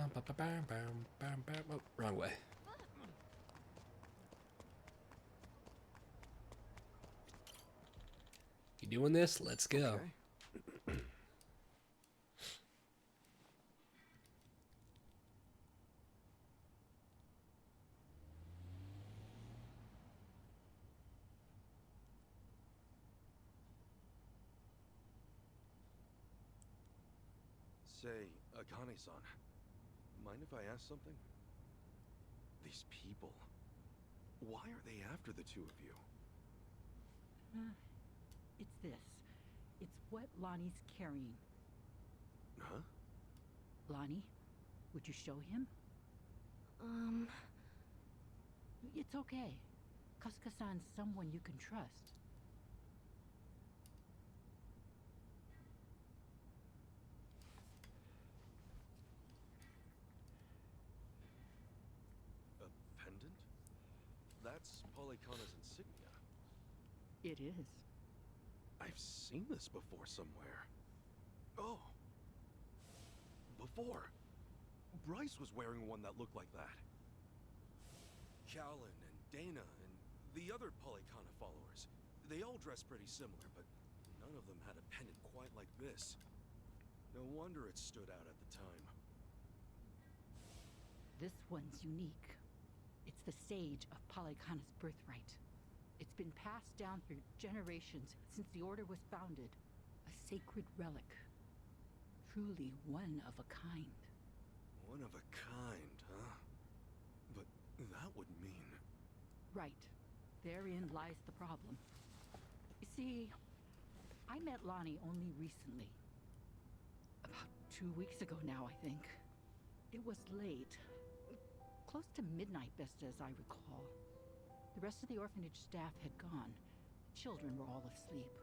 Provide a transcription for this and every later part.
Oh, wrong way. You doing this? Let's go. Okay. Say, Akane-san, mind if I ask something? These people, why are they after the two of you? It's this. It's what Lonnie's carrying. Huh? Lonnie, would you show him? It's okay. Kasuka-san's someone you can trust. A pendant? That's Polycana's insignia. It is. I've seen this before somewhere. Oh. Before. Bryce was wearing one that looked like that. Callan and Dana and the other Polycana followers. They all dressed pretty similar, but none of them had a pendant quite like this. No wonder it stood out at the time. This one's unique. It's the sage of Polycana's birthright. It's been passed down through generations since the Order was founded. A sacred relic. Truly one of a kind. One of a kind, huh? But that would mean... Right. Therein lies the problem. You see, I met Lonnie only recently. About 2 weeks ago now, I think. It was late. Close to midnight, best as I recall. The rest of the orphanage staff had gone. The children were all asleep.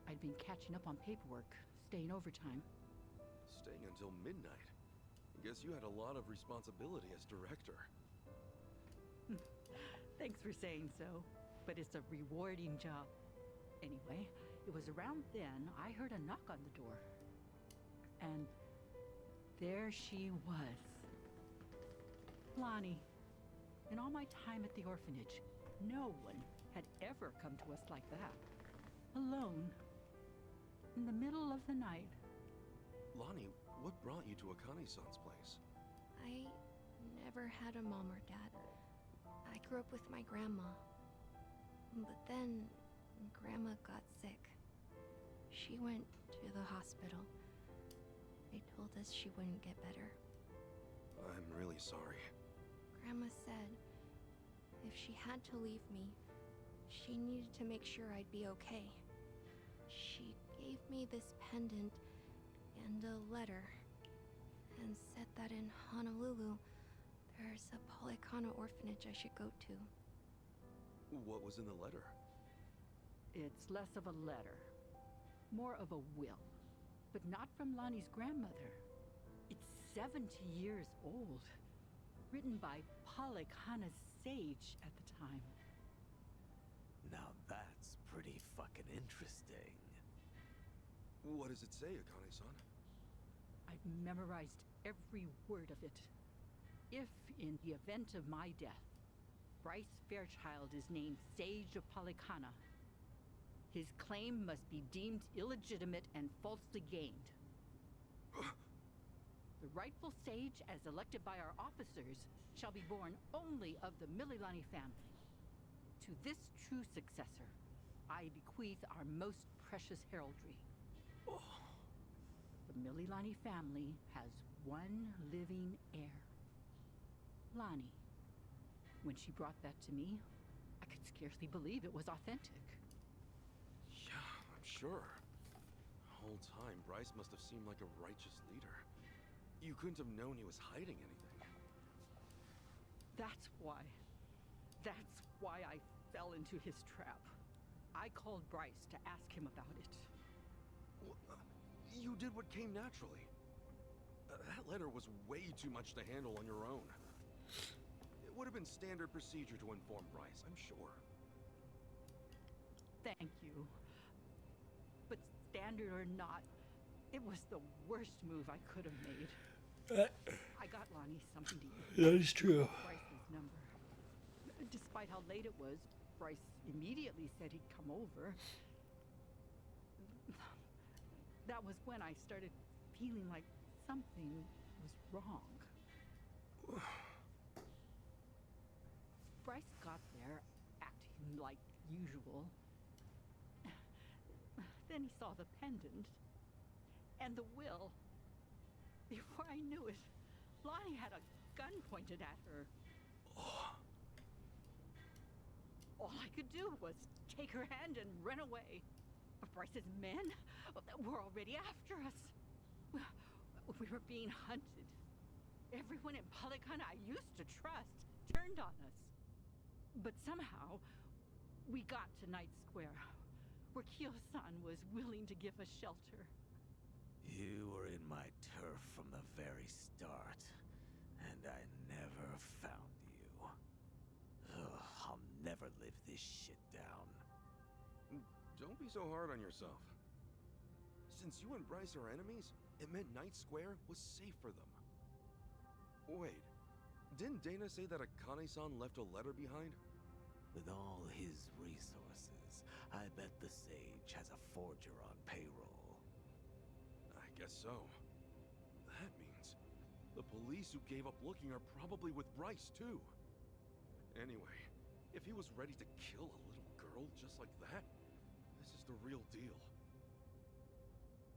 I'd been catching up on paperwork, staying overtime. Staying until midnight. Guess you had a lot of responsibility as director. Thanks for saying so, but it's a rewarding job. Anyway, it was around then I heard a knock on the door. And there she was. Lonnie. In all my time at the orphanage, no one had ever come to us like that. Alone. In the middle of the night. Lonnie, what brought you to Akane-san's place? I never had a mom or dad. I grew up with my grandma. But then, Grandma got sick. She went to the hospital. They told us she wouldn't get better. I'm really sorry. Grandma said if she had to leave me, she needed to make sure I'd be okay. She gave me this pendant and a letter, and said that in Honolulu, there's a Polycana orphanage I should go to. What was in the letter? It's less of a letter, more of a will. But not from Lonnie's grandmother. It's 70 years old, written by Polycana's sage at the time. Now that's pretty fucking interesting. What does it say, Akane-san? I've memorized every word of it. If, in the event of my death, Bryce Fairchild is named Sage of Polycana, his claim must be deemed illegitimate and falsely gained. The rightful sage, as elected by our officers, shall be born only of the Mililani family. To this true successor, I bequeath our most precious heraldry. The Mililani family has one living heir. Lonnie. When she brought that to me, I could scarcely believe it was authentic. Yeah, I'm sure. The whole time, Bryce must have seemed like a righteous leader. You couldn't have known he was hiding anything. That's why I fell into his trap. I called Bryce to ask him about it. You did what came naturally. That letter was way too much to handle on your own. It would have been standard procedure to inform Bryce, I'm sure. Thank you. But standard or not, it was the worst move I could have made. I got Lonnie something to eat. That is true. Bryce's number. Despite how late it was, Bryce immediately said he'd come over. That was when I started feeling like something was wrong. Bryce got there, acting like usual. Then he saw the pendant and the will. Before I knew it, Lonnie had a gun pointed at her. All I could do was take her hand and run away. But Bryce's men were already after us. We were being hunted. Everyone in Polycon I used to trust turned on us. But somehow, we got to Night Square, where Kyo-san was willing to give us shelter. You were in my turf from the very start, and I never found you. Ugh, I'll never live this shit down. Don't be so hard on yourself. Since you and Bryce are enemies, it meant Night Square was safe for them. Wait, didn't Dana say that Akane-san left a letter behind? With all his resources, I bet the Sage has a forger on payroll. I guess so. That means the police who gave up looking are probably with Bryce, too. Anyway, if he was ready to kill a little girl just like that, this is the real deal.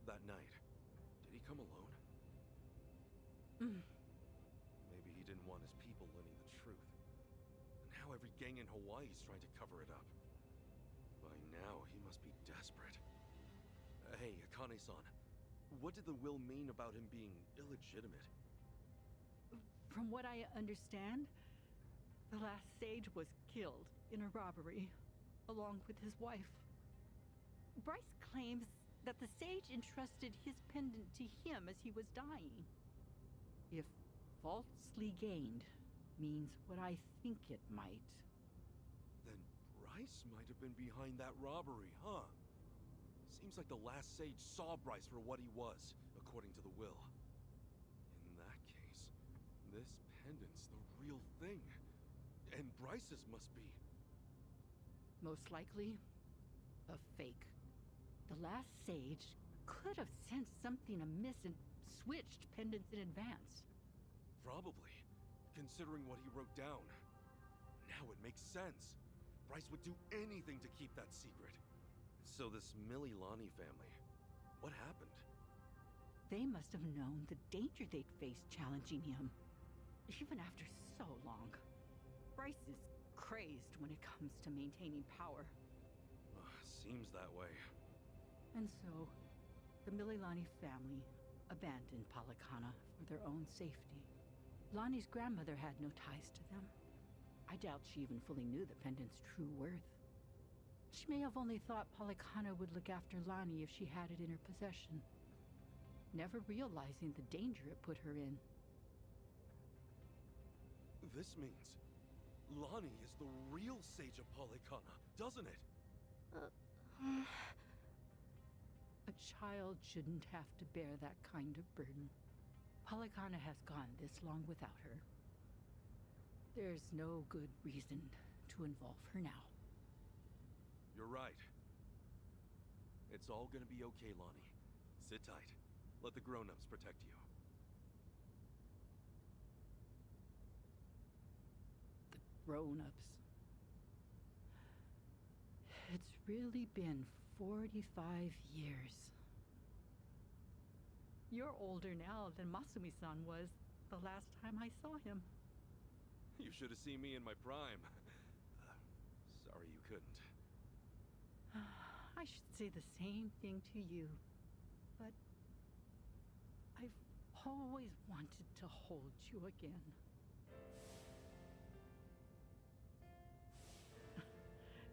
That night, did he come alone? Maybe he didn't want his people learning the truth. Now every gang in Hawaii is trying to cover it up. By now, he must be desperate. Hey, Akane-san, what did the will mean about him being illegitimate? From what I understand, the last sage was killed in a robbery, along with his wife. Bryce claims that the sage entrusted his pendant to him as he was dying. If falsely gained means what I think it might. Then Bryce might have been behind that robbery, huh? Seems like the last sage saw Bryce for what he was, according to the will. In that case, this pendant's the real thing. And Bryce's must be. Most likely, a fake. The last sage could have sensed something amiss and switched pendants in advance. Probably, considering what he wrote down. Now it makes sense. Bryce would do anything to keep that secret. So this Mililani family, what happened? They must have known the danger they'd face challenging him. Even after so long. Bryce is crazed when it comes to maintaining power. Seems that way. And so, the Mililani family abandoned Polycana for their own safety. Lonnie's grandmother had no ties to them. I doubt she even fully knew the pendant's true worth. She may have only thought Polycana would look after Lonnie if she had it in her possession, never realizing the danger it put her in. This means Lonnie is the real Sage of Polycana, doesn't it? A child shouldn't have to bear that kind of burden. Polycana has gone this long without her. There's no good reason to involve her now. You're right. It's all gonna be okay, Lonnie. Sit tight. Let the grown-ups protect you. The grown-ups. It's really been 45 years. You're older now than Masumi-san was the last time I saw him. You should have seen me in my prime. Sorry you couldn't. I should say the same thing to you, but I've always wanted to hold you again.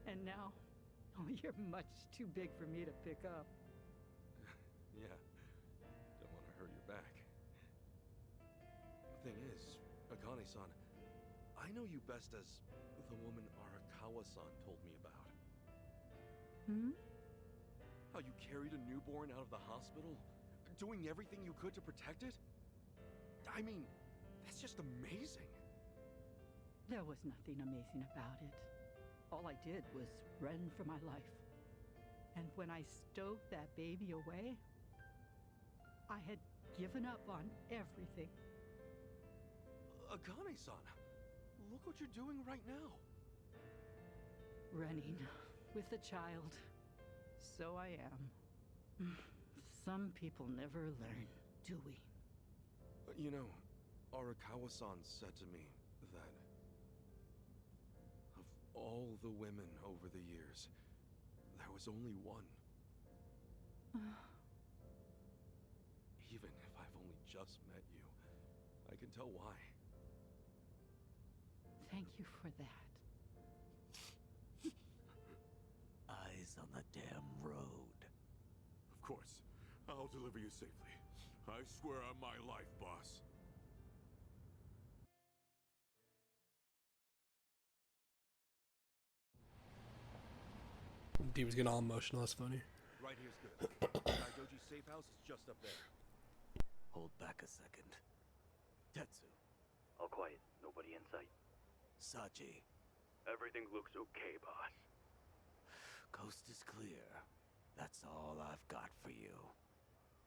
And now, you're much too big for me to pick up. Yeah. Don't want to hurt your back. Thing is, Akane-san, I know you best as the woman Arakawa-san told me about. How you carried a newborn out of the hospital, doing everything you could to protect it? I mean, That's just amazing. There was nothing amazing about it. All I did was run for my life. And when I stowed that baby away, I had given up on everything. Akane-san, look what you're doing right now. Running with a child. So I am. Some people never learn, do we? You know, Arakawa-san said to me that of all the women over the years, there was only one. Even if I've only just met you, I can tell why. Thank you for that. Eyes on the damn road. Of course. I'll deliver you safely. I swear on my life, boss. He was getting all emotional. That's funny. Right here's good. Daidoji's safe house is just up there. Hold back a second. Tetsu. All quiet. Nobody in sight. Saji. Everything looks okay, boss. Coast is clear. That's all I've got for you.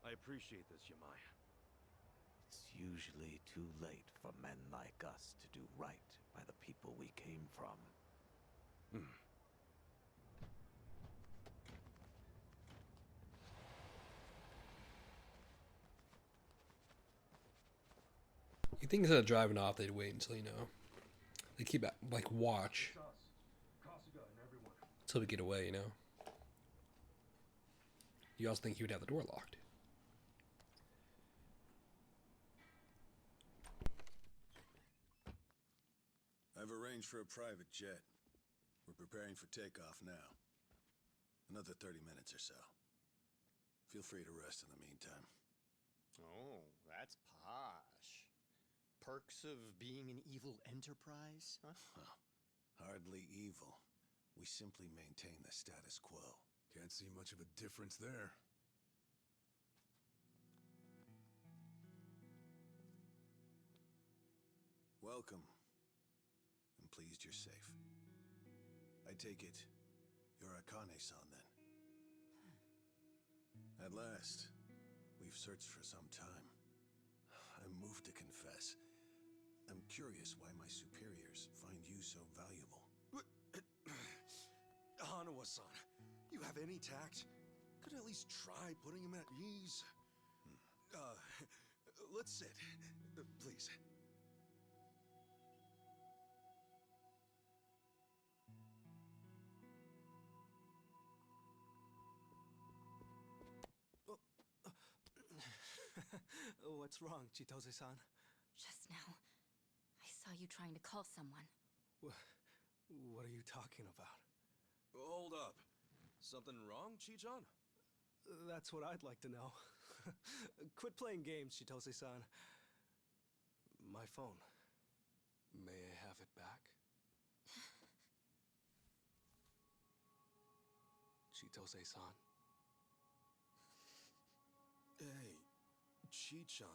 I appreciate this, Yamai. It's usually too late for men like us to do right by the people we came from. You think instead of driving off, they'd wait until, you know, they keep like watch until we get away, you know. You also think he would have the door locked. I've arranged for a private jet. We're preparing for takeoff now. Another 30 minutes or so. Feel free to rest in the meantime. Oh, that's posh. Perks of being an evil enterprise, huh? Well, hardly evil. We simply maintain the status quo. Can't see much of a difference there. Welcome. I'm pleased you're safe. I take it you're Akane-san then? At last. We've searched for some time. I'm moved to confess. I'm curious why my superiors find you so valuable. Hanawa-san, you have any tact? Could at least try putting him at ease. Let's sit. Please. What's wrong, Chitose-san? Just now, I saw you trying to call someone. What are you talking about? Hold up. Something wrong, Chi-chan? That's what I'd like to know. Quit playing games, Chitose-san. My phone. May I have it back? Chitose-san. Hey, Chi-chan.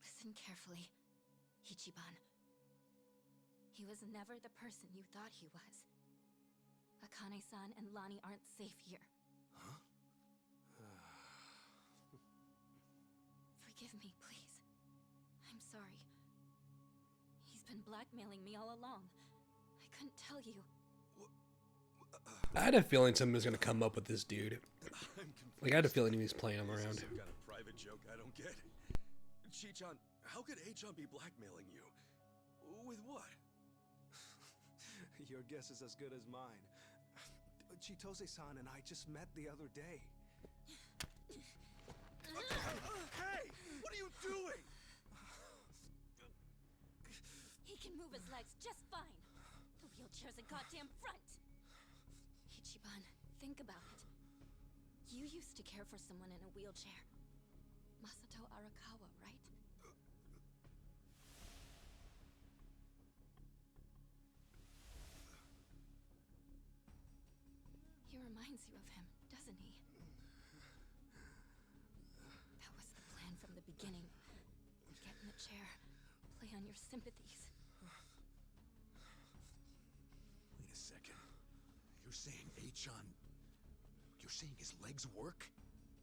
Listen carefully, Ichiban. He was never the person you thought he was. Akane-san and Lani aren't safe here. Huh? Forgive me, please. I'm sorry. He's been blackmailing me all along. I couldn't tell you. I had a feeling something was gonna come up with this dude. Like I had a feeling he was playing him around. Some kind of private joke I don't get. Chi-chan, how could A-chan be blackmailing you? With what? Your guess is as good as mine. Chitose-san and I just met the other day. Hey! What are you doing? He can move his legs just fine. The wheelchair's a goddamn front. Ichiban, think about it. You used to care for someone in a wheelchair. Masato Arakawa, right? He reminds you of him, doesn't he? That was the plan from the beginning. wheelchair. Play on your sympathies. Wait a second. You're saying Achan... You're saying his legs work?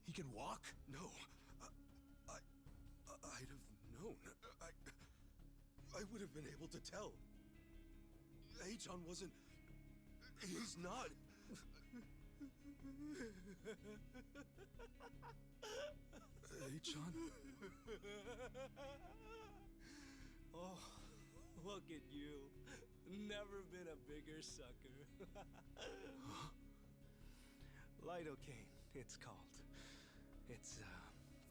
He can walk? No. I'd have known. I would have been able to tell. Achan wasn't... He's not... Achan? Oh, look at you. Never been a bigger sucker. Lidocaine, it's called. It's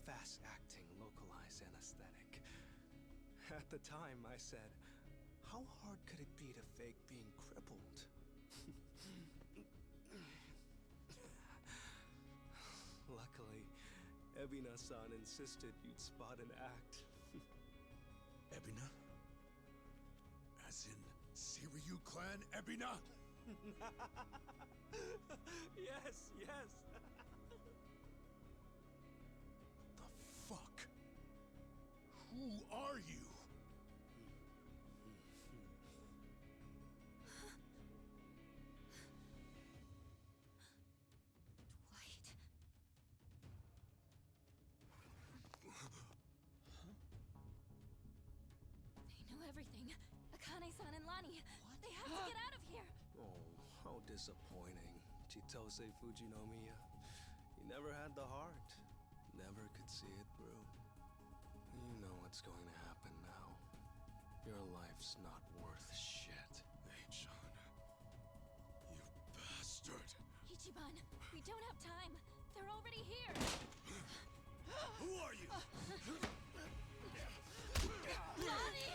fast-acting, localized anesthetic. At the time, I said, how hard could it be to fake being crippled? Luckily, Ebina-san insisted you'd spot an act. Ebina? As in Siryu clan Ebina? Yes, yes. The fuck? Who are you? Dwight. They know everything. Akane-san and Lani. They have to get out of here. Oh, how disappointing. Chitose Fujinomiya. He never had the heart. Never could see it through. You know what's going to happen now. Your life's not worth shit. Achan. You bastard. Ichiban, we don't have time. They're already here. Who are you? Lani!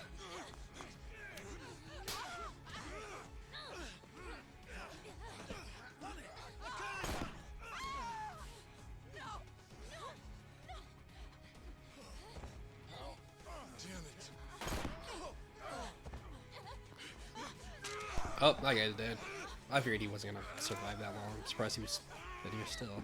Damn it. Oh, that guy's dead. I figured he wasn't gonna survive that long. I'm surprised he was here still.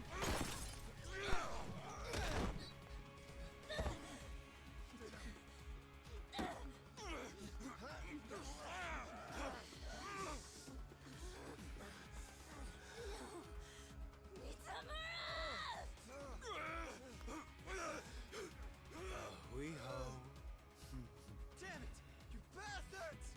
We ho. Damn it! You bastards!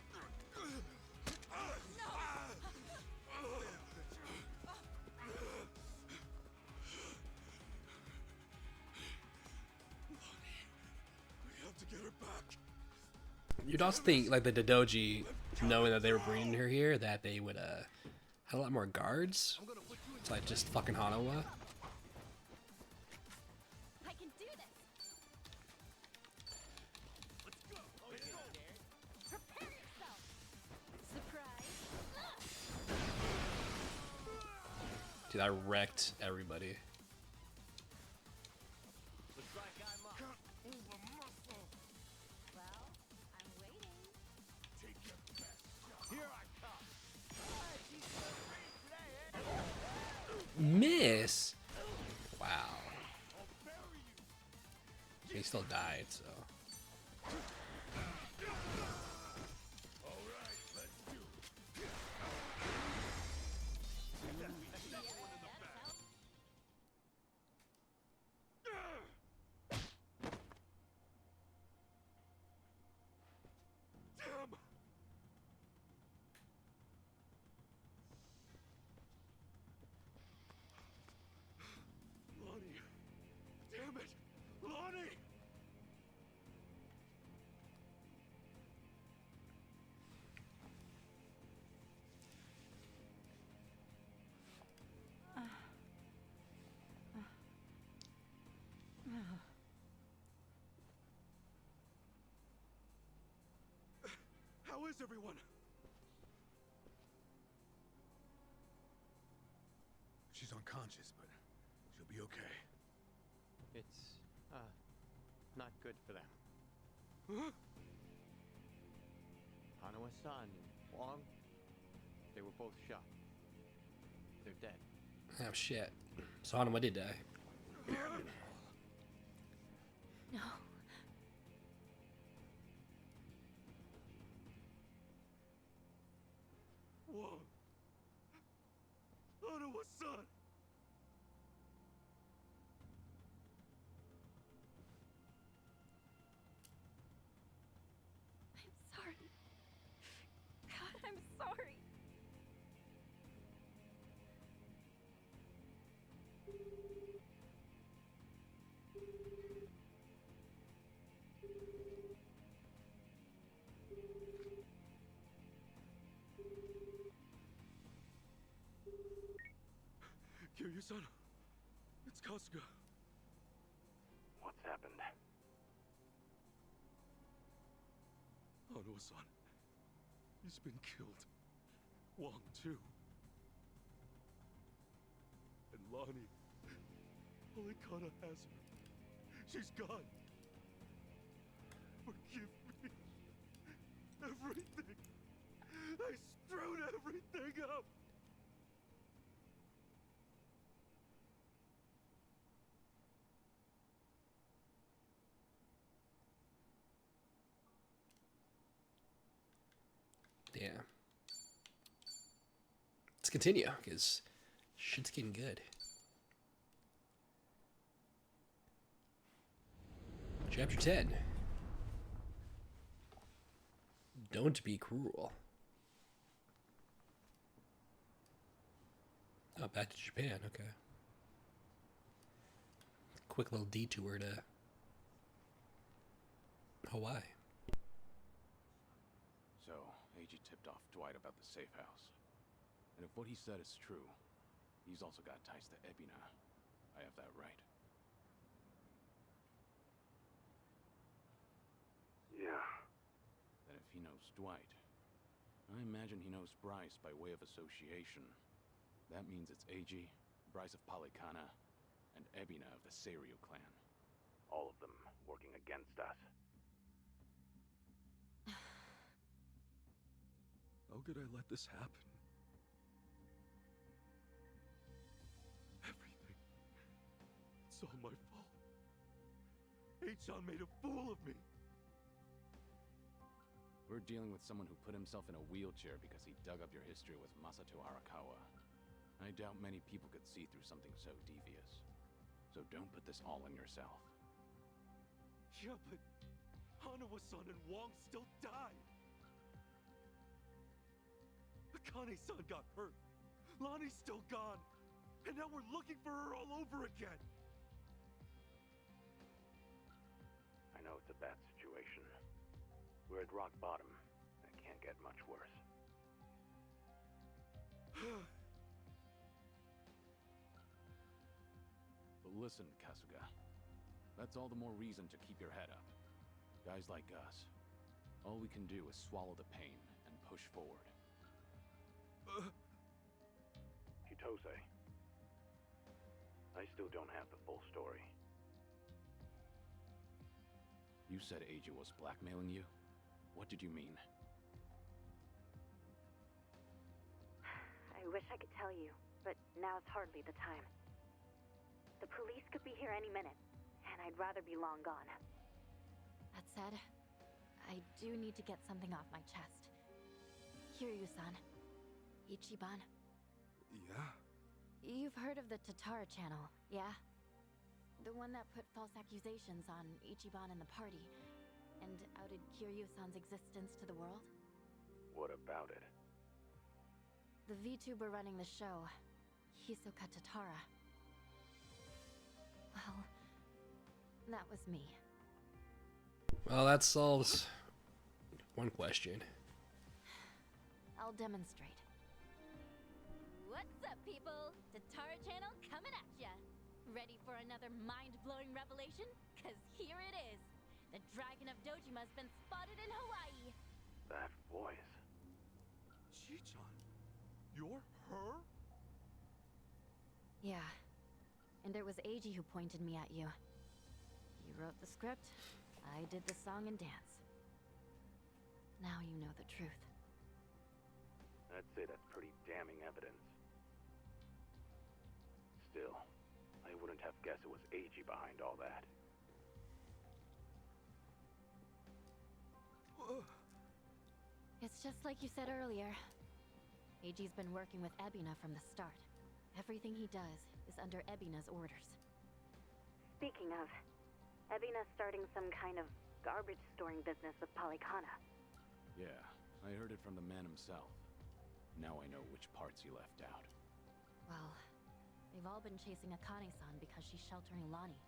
We have to get her back. You'd also think, like, the Dodoji, knowing that they were bringing her here, that they would have a lot more guards. It's like just fucking Hanawa. I can do this. Prepare yourself. Surprise. Dude, I wrecked everybody. Looks like I'm up. Well, I'm waiting. Take your best shot. Here I come. Alright, she's so free today, eh? Miss. Wow. I'll bury you. He still died, so. Alright, let's do it. Damn! Lonnie! Damn it! Lonnie! How is everyone? She's unconscious, but she'll be okay. It's, not good for them. Huh? Hanawa-san and Wong, they were both shot. They're dead. Oh shit. So Hanawa did die. No. Hanuma-san, it's Kasuga. What's happened? Hanuma-san, he's been killed. Wong, too. And Lonnie, Polycana has her. She's gone. Forgive me. Everything. I screwed everything up. Yeah. Let's continue, because shit's getting good. Chapter 10. Don't be cruel. Oh, back to Japan, okay. Quick little detour to Hawaii. So, Eiji tipped off Dwight about the safe house. And if what he said is true, he's also got ties to Ebina. I have that right. Yeah. Then if he knows Dwight, I imagine he knows Bryce by way of association. That means it's Eiji, Bryce of Polycana, and Ebina of the Seiryu clan. All of them working against us. How could I let this happen? Everything. It's all my fault. Achan made a fool of me. We're dealing with someone who put himself in a wheelchair because he dug up your history with Masato Arakawa. I doubt many people could see through something so devious. So don't put this all on yourself. Yeah, but Hanuma-san and Wong still died. Akane-san got hurt. Lonnie's still gone. And now we're looking for her all over again. I know it's a bad situation. We're at rock bottom. It can't get much worse. But listen, Kasuga. That's all the more reason to keep your head up. Guys like us, all we can do is swallow the pain and push forward. Chitose. I still don't have the full story. You said Eiji was blackmailing you? What did you mean? I wish I could tell you, but now's hardly the time. The police could be here any minute, and I'd rather be long gone. That said, I do need to get something off my chest. Kiryu-san. Ichiban. Yeah? You've heard of the Tatara channel, yeah? The one that put false accusations on Ichiban and the party, and outed Kiryu-san's existence to the world? What about it? The VTuber running the show, Hisoka Tatara. Well, that was me. Well, that solves one question. I'll demonstrate. What's up, people? Tatara channel coming at ya! Ready for another mind-blowing revelation? Cause here it is! The Dragon of Dojima's been spotted in Hawaii! That voice. Chi-chan, you're her? Yeah. And it was Eiji who pointed me at you. You wrote the script, I did the song and dance. Now you know the truth. I'd say that's pretty damning evidence. Still, I wouldn't have guessed it was Eiji behind all that. It's just like you said earlier. Eiji's been working with Ebina from the start. Everything he does is under Ebina's orders. Speaking of, Ebina's starting some kind of garbage storing business with Polycana. Yeah, I heard it from the man himself. Now I know which parts he left out. Well, they've all been chasing Akane-san because she's sheltering Lonnie.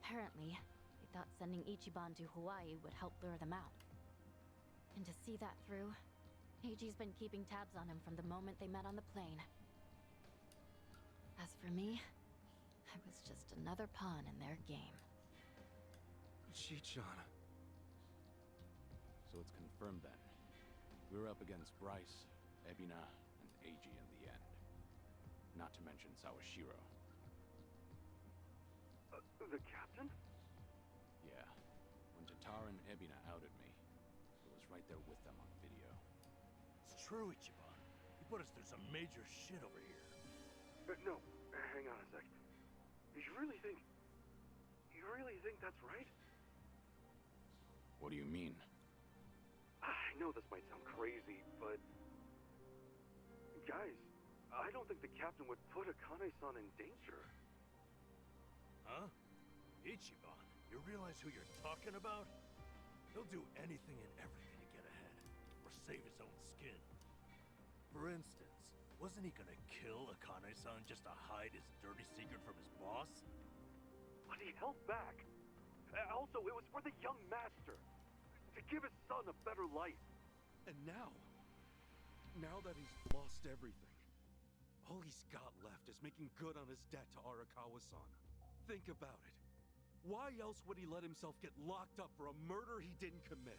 Apparently, they thought sending Ichiban to Hawaii would help lure them out. And to see that through, Eiji's been keeping tabs on him from the moment they met on the plane. As for me, I was just another pawn in their game. Chichan. So it's confirmed then. We're up against Bryce, Ebina, and Eiji in the end. Not to mention Sawashiro. The captain? Yeah. When Tatar and Ebina outed me, I was right there with them on video. It's true, Ichiban. You put us through some major shit over here. No, hang on a sec. You really think that's right? What do you mean? I know this might sound crazy, but... Guys, I don't think the captain would put Akane-san in danger. Huh? Ichiban, you realize who you're talking about? He'll do anything and everything to get ahead, or save his own skin. For instance, wasn't he gonna kill Akane-san just to hide his dirty secret from his boss? But he held back. Also, it was for the young master. To give his son a better life. And now that he's lost everything, all he's got left is making good on his debt to Arakawa-san. Think about it. Why else would he let himself get locked up for a murder he didn't commit?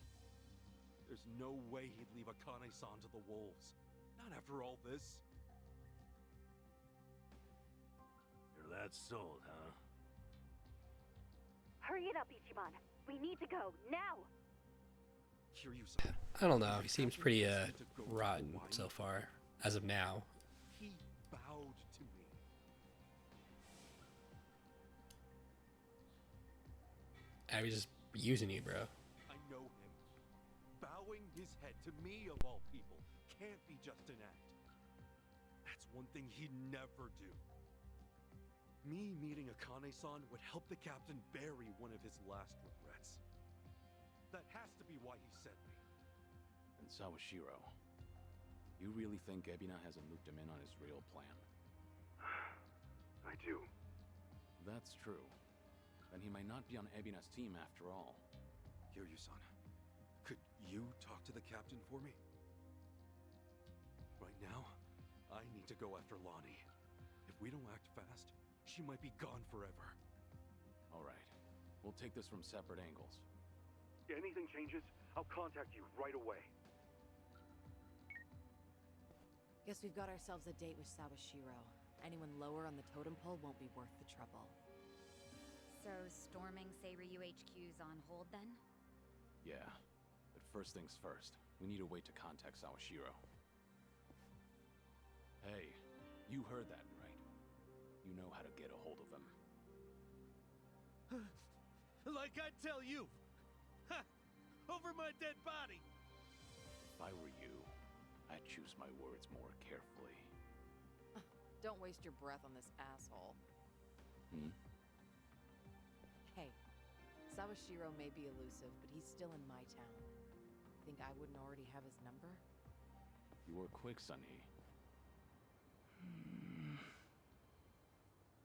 There's no way he'd leave Akane-san to the wolves. Not after all this. You're that sold, huh? Hurry it up, Ichiban. We need to go, now! Kiryu-san. I don't know. He seems pretty rotten so far, as of now. He bowed to me. Abby's just using you, bro. I know him. Bowing his head to me, of all people, can't be just an act. That's one thing he'd never do. Me meeting Akane-san would help the captain bury one of his last regrets. That has to be why he sent me. And Sawashiro, you really think Ebina hasn't looped him in on his real plan? I do. That's true. Then he might not be on Ebina's team after all. Kiryu-san, could you talk to the captain for me? Right now, I need to go after Lonnie. If we don't act fast, she might be gone forever. All right. We'll take this from separate angles. Anything changes, I'll contact you right away. Guess we've got ourselves a date with Sawashiro. Anyone lower on the totem pole won't be worth the trouble. So, storming Seiryu HQ's on hold then? Yeah. But first things first, we need a way to contact Sawashiro. Hey, you heard that, right? You know how to get a hold of him. Like I tell you! Ha! Over my dead body! If I were you, I'd choose my words more carefully. Don't waste your breath on this asshole. Hey, Sawashiro may be elusive, but he's still in my town. Think I wouldn't already have his number? You were quick, Sunny.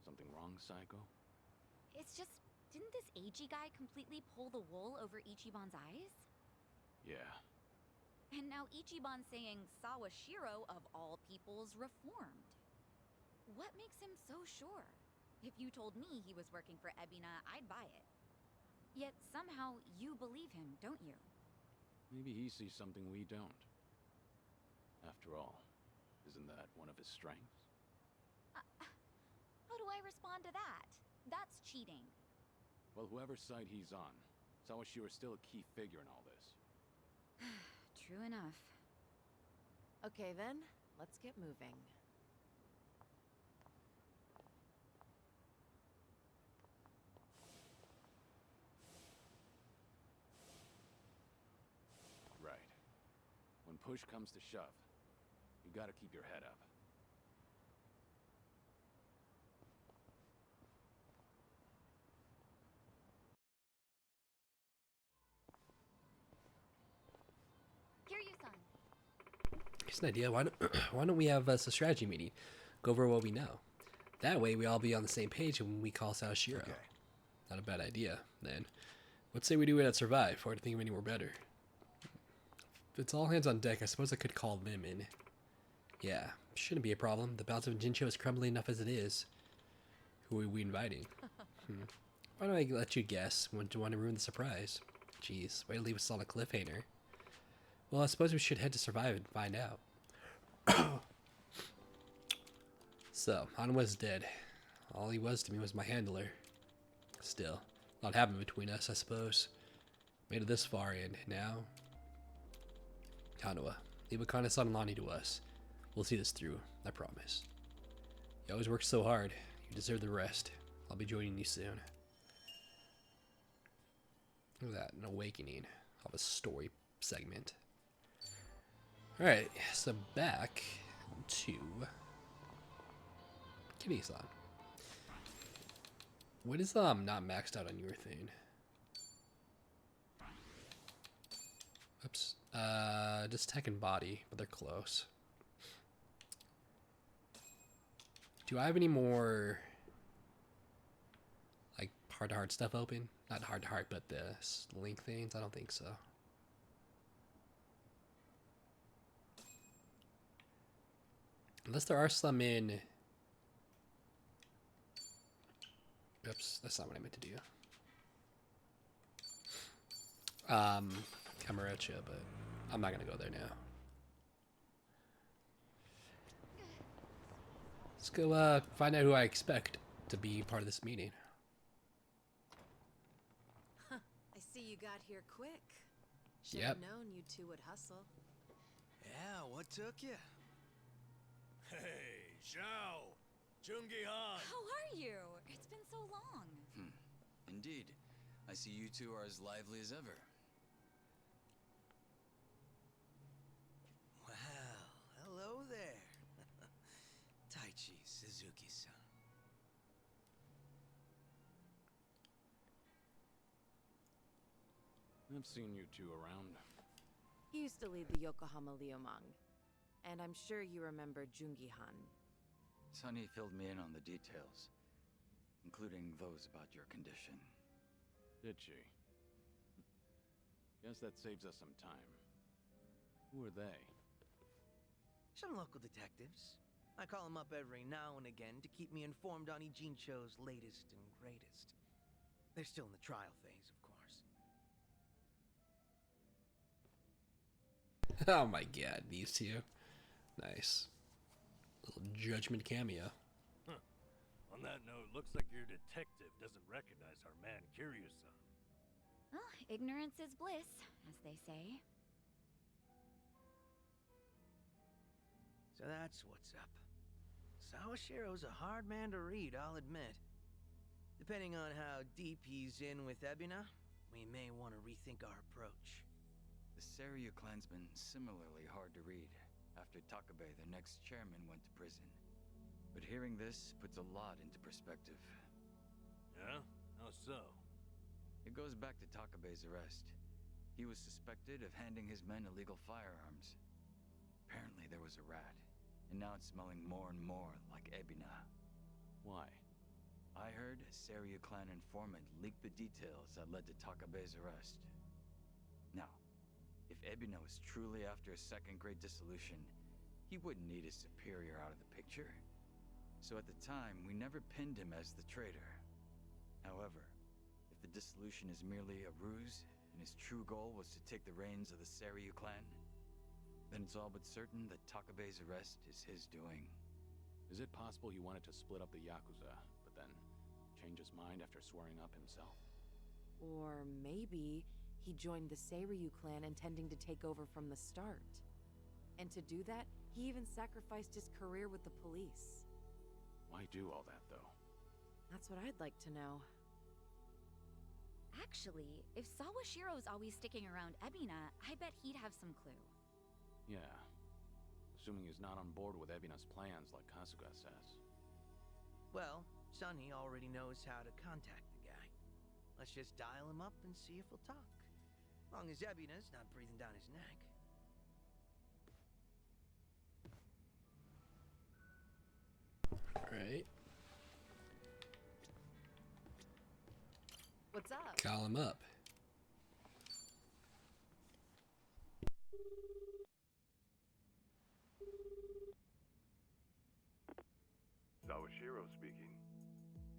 Something wrong, Psycho? It's just, didn't this Eiji guy completely pull the wool over Ichiban's eyes? Yeah. And now Ichiban's saying Sawashiro, of all people's, reformed. What makes him so sure? If you told me he was working for Ebina, I'd buy it. Yet somehow you believe him, don't you? Maybe he sees something we don't. After all, isn't that one of his strengths? How do I respond to that? That's cheating. Well, whoever side he's on, Sawashiro's still a key figure in all this. True enough. Okay then, let's get moving. Right. When push comes to shove, you gotta keep your head up. Kiryu-san. Here's an idea. Why don't we have us a strategy meeting? Go over what we know. That way we all be on the same page when we call Sawashiro. Okay. Not a bad idea, then. Let's say we do it at Survive, or to think of any more better. If it's all hands on deck, I suppose I could call them in. Yeah, shouldn't be a problem. The balance of Jincho is crumbling enough as it is. Who are we inviting? Why don't I let you guess? Want to ruin the surprise? Jeez, way to leave us on a cliffhanger. Well, I suppose we should head to Survive and find out. So, Han was dead. All he was to me was my handler. Still, a lot happened between us, I suppose. Made it this far, and now... Hanua, leave Akane-san and Lonnie to us. We'll see this through, I promise. You always work so hard. You deserve the rest. I'll be joining you soon. Look at that, an awakening of a story segment. Alright, so back to Kitty-san. What is not maxed out on your thing? Oops. Just tech and body, but they're close. Do I have any more like heart-to-heart stuff open? Not heart-to-heart, but the link things? I don't think so. Unless there are some in... Oops, that's not what I meant to do. Kamurocho, but I'm not gonna go there now. Let's go find out who I expect to be part of this meeting. I see you got here quick. Should Yep. have known you two would hustle. Yeah, what took you? Hey, Zhao! Jungi-han! How are you? It's been so long. Indeed. I see you two are as lively as ever. Well, hello there. Taichi Suzuki-san. I've seen you two around. He used to lead the Yokohama Liumang. And I'm sure you remember Jungi-han. Sunny filled me in on the details, including those about your condition. Did she? Guess that saves us some time. Who are they? Some local detectives. I call them up every now and again to keep me informed on Ijincho's latest and greatest. They're still in the trial phase, of course. Oh my god, these two. Nice. Little judgment cameo. Huh. On that note, looks like your detective doesn't recognize our man Kiryu-san. Well, ignorance is bliss, as they say. So that's what's up. Sawashiro's a hard man to read, I'll admit. Depending on how deep he's in with Ebina, we may want to rethink our approach. The Seiryu clan's been similarly hard to read after Takabe, their next chairman, went to prison. But hearing this puts a lot into perspective. Yeah? How so? It goes back to Takabe's arrest. He was suspected of handing his men illegal firearms. Apparently there was a rat, and now it's smelling more and more like Ebina. Why? I heard a Seiryu clan informant leaked the details that led to Takabe's arrest. Now, if Ebina was truly after a second-grade dissolution, he wouldn't need his superior out of the picture. So at the time, we never pinned him as the traitor. However, if the dissolution is merely a ruse, and his true goal was to take the reins of the Seiryu clan, then it's all but certain that Takabe's arrest is his doing. Is it possible he wanted to split up the Yakuza, but then change his mind after swearing up himself? Or maybe he joined the Seiryu clan intending to take over from the start. And to do that, he even sacrificed his career with the police. Why do all that, though? That's what I'd like to know. Actually, if Sawashiro's always sticking around Ebina, I bet he'd have some clue. Yeah. Assuming he's not on board with Ebina's plans like Kasuga says. Well, Sunny already knows how to contact the guy. Let's just dial him up and see if he'll talk. Long as Ebina's not breathing down his neck. Alright. What's up? Call him up.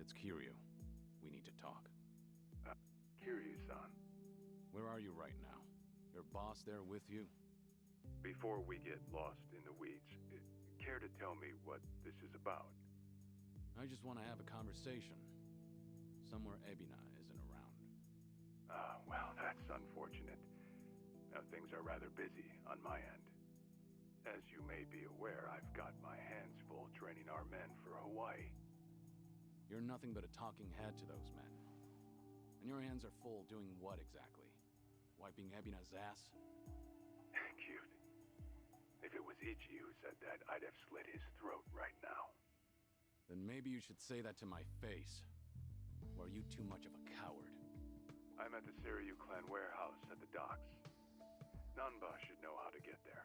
it's Kiryu. We need to talk. Kiryu-san. Where are you right now? Your boss there with you? Before we get lost in the weeds, care to tell me what this is about? I just want to have a conversation. Somewhere Ebina isn't around. Well, that's unfortunate. Now, things are rather busy on my end. As you may be aware, I've got my hands full training our men for Hawaii. You're nothing but a talking head to those men. And your hands are full doing what exactly? Wiping Ebina's ass? Cute. If it was Ichi who said that, I'd have slit his throat right now. Then maybe you should say that to my face. Or are you too much of a coward? I'm at the Seiryu clan warehouse at the docks. Nanba should know how to get there.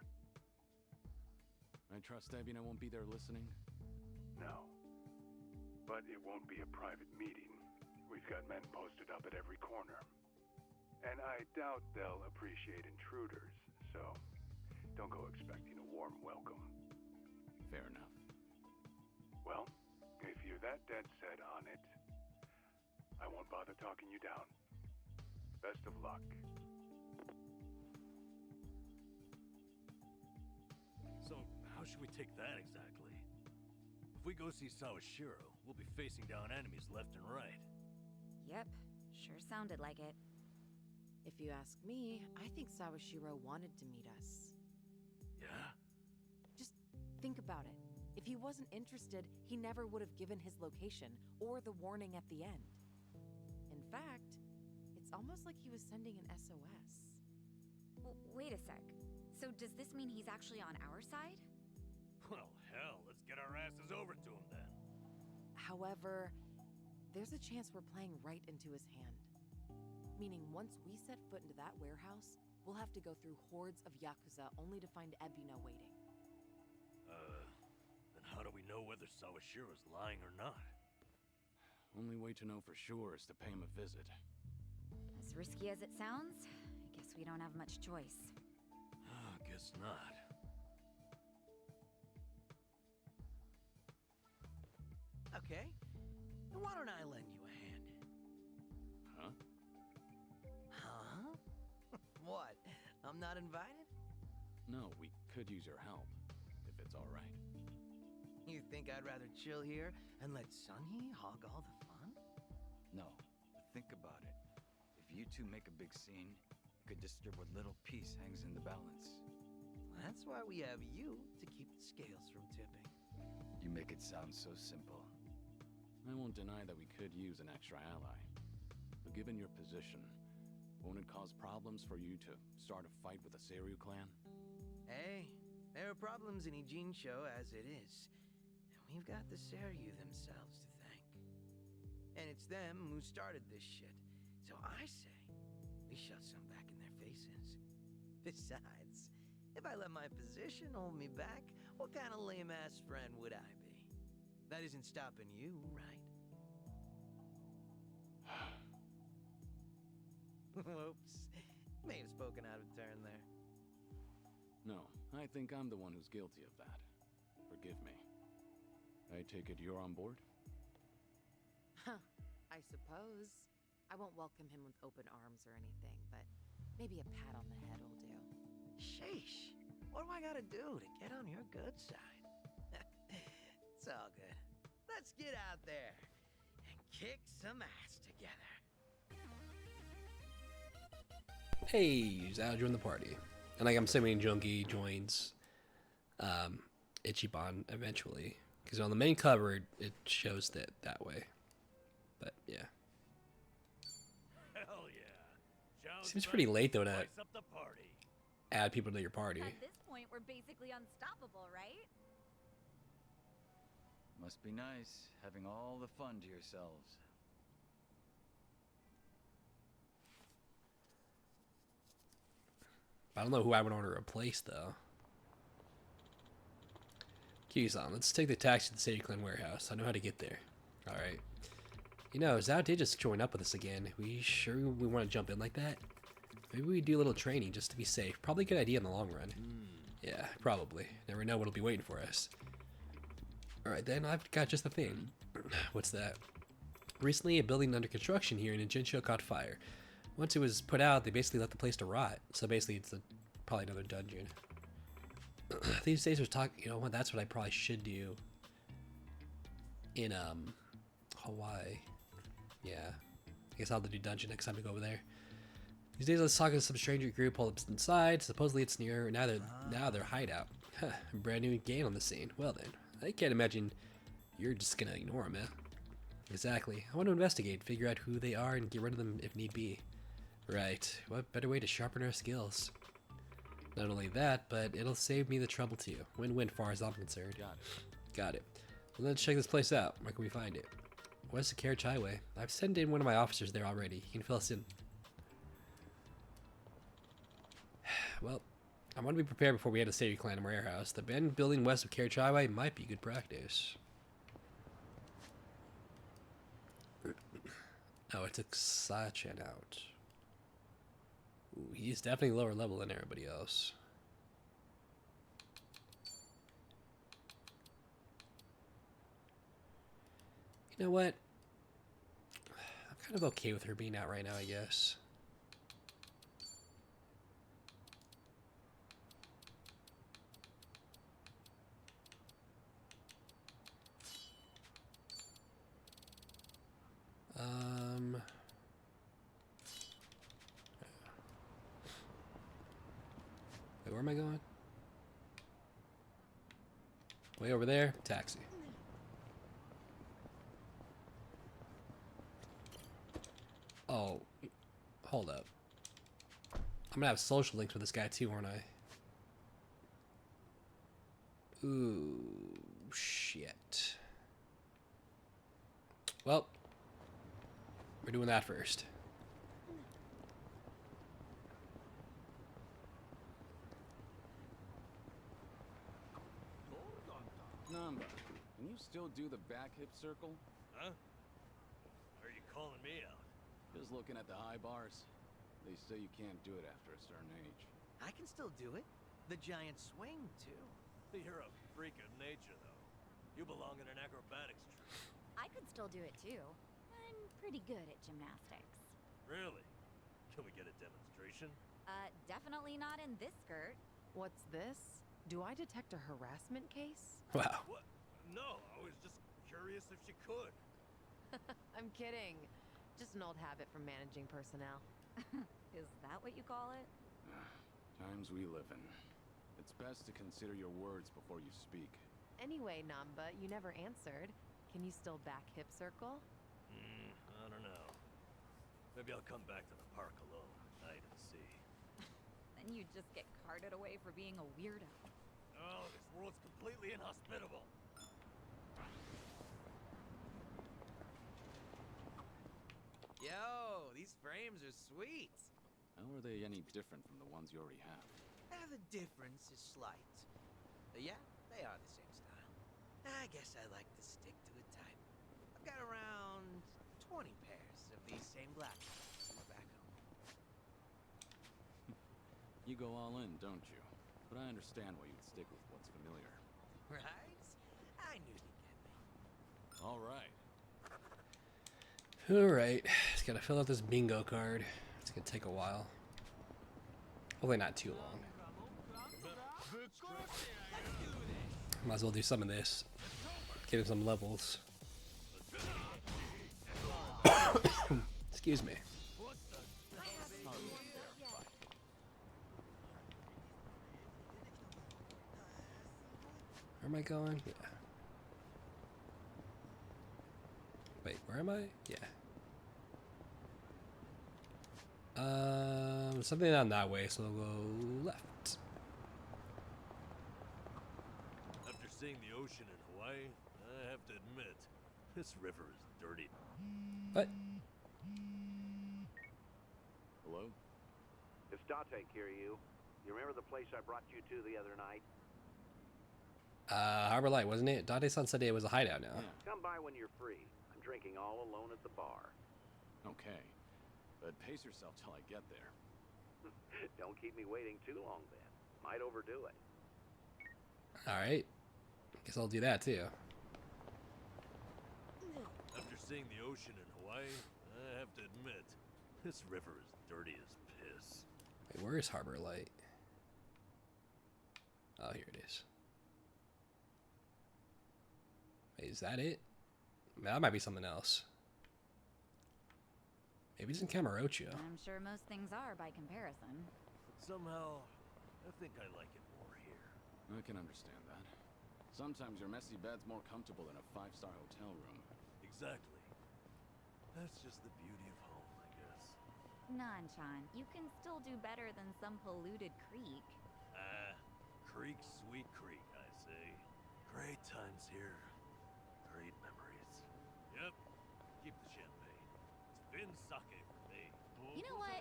I trust Ebina won't be there listening? No. But it won't be a private meeting. We've got men posted up at every corner. And I doubt they'll appreciate intruders, so don't go expecting a warm welcome. Fair enough. Well, if you're that dead set on it, I won't bother talking you down. Best of luck. So, how should we take that exactly? If we go see Sawashiro, we'll be facing down enemies left and right. Yep, sure sounded like it. If you ask me, I think Sawashiro wanted to meet us. Yeah? Just think about it. If he wasn't interested, he never would have given his location or the warning at the end. In fact, it's almost like he was sending an SOS. Wait a sec. So does this mean he's actually on our side? Well, hell, let's get our asses over to him then. However, there's a chance we're playing right into his hand. Meaning once we set foot into that warehouse, we'll have to go through hordes of Yakuza only to find Ebina waiting. Then how do we know whether Sawashiro's lying or not? Only way to know for sure is to pay him a visit. As risky as it sounds, I guess we don't have much choice. Guess not. Okay, then why don't I lend you a hand? Huh? Huh? What? I'm not invited? No, we could use your help, if it's all right. You think I'd rather chill here and let Sunhee hog all the fun? No, but think about it. If you two make a big scene, you could disturb what little piece hangs in the balance. That's why we have you to keep the scales from tipping. You make it sound so simple. I won't deny that we could use an extra ally. But given your position, won't it cause problems for you to start a fight with the Seiryu clan? Hey, there are problems in Ijincho as it is. And we've got the Seiryu themselves to thank. And it's them who started this shit. So I say, we shove some back in their faces. Besides, if I let my position hold me back, what kind of lame-ass friend would I be? That isn't stopping you, right? Whoops. May have spoken out of turn there. No, I think I'm the one who's guilty of that. Forgive me. I take it you're on board? Huh, I suppose. I won't welcome him with open arms or anything, but maybe a pat on the head will do. Sheesh. What do I gotta do to get on your good side? It's all good. Let's get out there and kick some ass together. Hey, Zhao joined the party. And like I'm assuming Jungi joins Ichiban eventually. Because on the main cover, it shows that way. But yeah. Hell yeah. Seems pretty late though to Spice up the party. add people to your party. At this point, we're basically unstoppable, right? Must be nice, having all the fun to yourselves. I don't know who I would want to replace though. Kiyusan, let's take the taxi to the Seiryu Clan warehouse. I know how to get there. Alright. You know, Zhao did just join up with us again. We sure we want to jump in like that? Maybe we do a little training just to be safe. Probably a good idea in the long run. Yeah, probably. Never know what'll be waiting for us. Alright then, I've got just the thing. What's that? Recently, a building under construction here in Jincho caught fire. Once it was put out, they basically let the place to rot. So basically, it's probably another dungeon. These days, we're talking. You know what? That's what I probably should do. In Hawaii. Yeah. I guess I'll have to do dungeon next time we go over there. These days, let's talk to some stranger group pulled up inside. Supposedly, it's near now their hideout. Huh, brand new game on the scene. Well then, I can't imagine you're just gonna ignore them, eh? Exactly. I want to investigate, figure out who they are, and get rid of them if need be. Right. What better way to sharpen our skills? Not only that, but it'll save me the trouble too. Win-win far as I'm concerned. Got it. Well, let's check this place out. Where can we find it? West of Carriage Highway. I've sent in one of my officers there already. He can fill us in. Well, I want to be prepared before we head to State Clan and warehouse. The abandoned building west of Carriage Highway might be good practice. Oh, it took Sachin out. Ooh, he's definitely lower level than everybody else. You know what? I'm kind of okay with her being out right now, I guess. Wait, where am I going? Way over there? Taxi. Oh, hold up. I'm gonna have social links with this guy too, aren't I? Ooh, shit. Well, we're doing that first. Namba, can you still do the back hip circle? Huh? Why are you calling me out? Just looking at the high bars. They say you can't do it after a certain age. I can still do it. The giant swing, too. You're a freak of nature, though. You belong in an acrobatics troupe. I could still do it too. I'm pretty good at gymnastics. Really? Can we get a demonstration? Definitely not in this skirt. What's this? Do I detect a harassment case? Wow. What? No, I was just curious if she could. I'm kidding. Just an old habit from managing personnel. Is that what you call it? Times we live in. It's best to consider your words before you speak. Anyway, Namba, you never answered. Can you still back hip circle? I don't know. Maybe I'll come back to the park alone at night and see. Then you'd just get carted away for being a weirdo. Oh, this world's completely inhospitable. Yo, these frames are sweet. How are they any different from the ones you already have? The difference is slight. Yeah, they are the same style. I guess I like to stick to a type. I've got around 20 pairs of these same black ones back home. You go all in, don't you? But I understand why you'd stick with what's familiar. Right? I knew you'd get me. All right. Alright, just gotta fill out this bingo card. It's gonna take a while. Hopefully not too long. Might as well do some of this. Get him some levels. Excuse me. Where am I going? Yeah. Wait, where am I? Yeah. Something down that way, so we'll go left. After seeing the ocean in Hawaii, I have to admit, this river is dirty. What? Hello? It's Date, Kiryu. You remember the place I brought you to the other night? Harbor Light, wasn't it? Date-san said it was a hideout now. Yeah. Come by when you're free. I'm drinking all alone at the bar. Okay. But pace yourself till I get there. Don't keep me waiting too long then. Might overdo it. Alright. Guess I'll do that too. After seeing the ocean in I have to admit, this river is dirty as piss. Wait, where is Harbor Light? Oh, here it is. Wait, is that it? That might be something else. Maybe it's in Camarocho. I'm sure most things are by comparison. But somehow, I think I like it more here. I can understand that. Sometimes your messy bed's more comfortable than a 5-star hotel room. Exactly. That's just the beauty of home, I guess. Nanchan, you can still do better than some polluted creek. Creek, sweet creek, I say. Great times here. Great memories. Yep. Keep the champagne. It's Finn sake for me. You know what?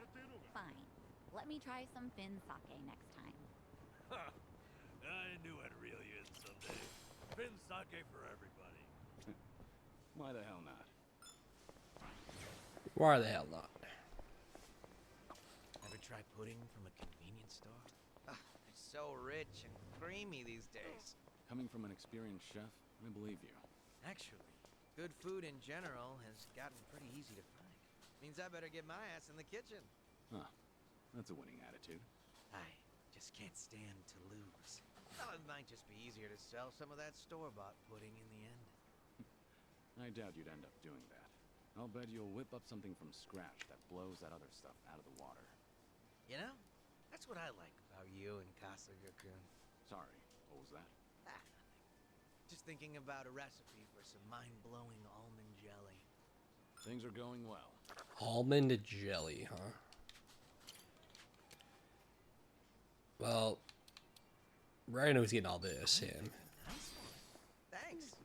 Fine. Let me try some Finn sake next time. Ha! I knew I'd reel you in someday. Finn sake for everybody. Why the hell not? Why the hell not? Ever try pudding from a convenience store? It's so rich and creamy these days. Coming from an experienced chef, I believe you. Actually, good food in general has gotten pretty easy to find. Means I better get my ass in the kitchen. Huh. That's a winning attitude. I just can't stand to lose. Thought it might just be easier to sell some of that store-bought pudding in the end. I doubt you'd end up doing that. I'll bet you'll whip up something from scratch that blows that other stuff out of the water. You know, that's what I like about you and Kasuga-kun. Sorry, what was that? Nothing. Just thinking about a recipe for some mind-blowing almond jelly. Things are going well. Almond jelly, huh? Well, Ryan knows he's getting all this, him. Thanks.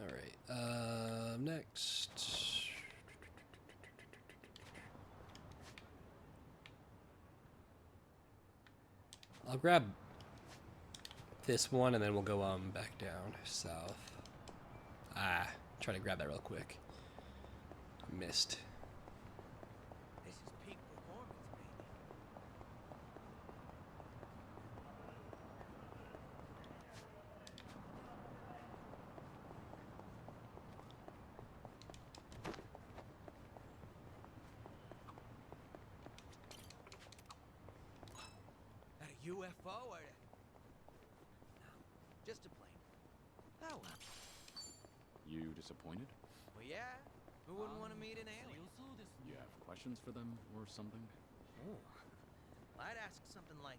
Alright, next. I'll grab this one and then we'll go back down south. Try to grab that real quick. Missed. This is peak performance, baby. That a UFO or? No, just a plane. Oh well. You disappointed? Well, yeah. Who wouldn't want to meet an alien? You have questions for them or something? Oh, I'd ask something like,